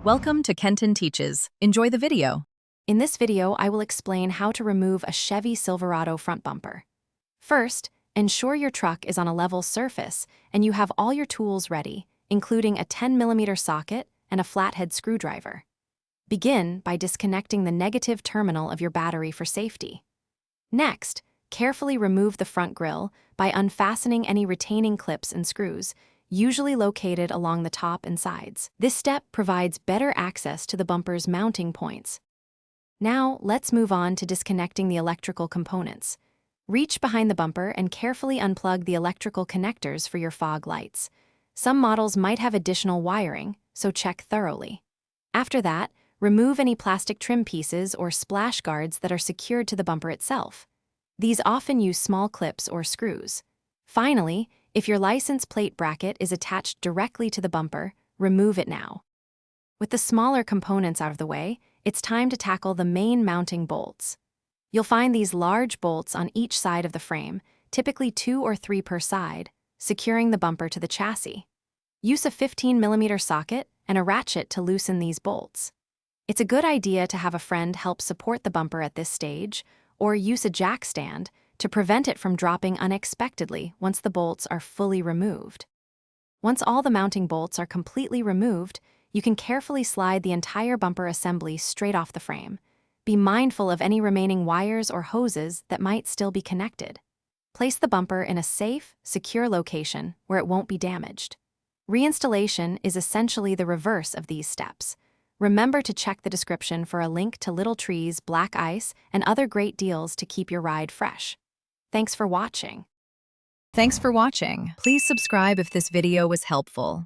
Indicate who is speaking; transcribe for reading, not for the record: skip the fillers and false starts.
Speaker 1: Welcome to Kenton Teaches. Enjoy the video.
Speaker 2: In this video, I will explain how to remove a Chevy Silverado front bumper. First, ensure your truck is on a level surface and you have all your tools ready, including a 10mm socket and a flathead screwdriver. Begin by disconnecting the negative terminal of your battery for safety. Next, carefully remove the front grille by unfastening any retaining clips and screws, usually located along the top and sides. This step provides better access to the bumper's mounting points. Now, let's move on to disconnecting the electrical components. Reach behind the bumper and carefully unplug the electrical connectors for your fog lights. Some models might have additional wiring, so check thoroughly. After that, remove any plastic trim pieces or splash guards that are secured to the bumper itself. These often use small clips or screws. Finally, if your license plate bracket is attached directly to the bumper, remove it now. With the smaller components out of the way, it's time to tackle the main mounting bolts. You'll find these large bolts on each side of the frame, typically 2 or 3 per side, securing the bumper to the chassis. Use a 15mm socket and a ratchet to loosen these bolts. It's a good idea to have a friend help support the bumper at this stage, or use a jack stand to prevent it from dropping unexpectedly once the bolts are fully removed. Once all the mounting bolts are completely removed, you can carefully slide the entire bumper assembly straight off the frame. Be mindful of any remaining wires or hoses that might still be connected. Place the bumper in a safe, secure location where it won't be damaged. Reinstallation is essentially the reverse of these steps. Remember to check the description for a link to Little Tree's black ice and other great deals to keep your ride fresh. Thanks for watching.
Speaker 1: Thanks for watching. Please subscribe if this video was helpful.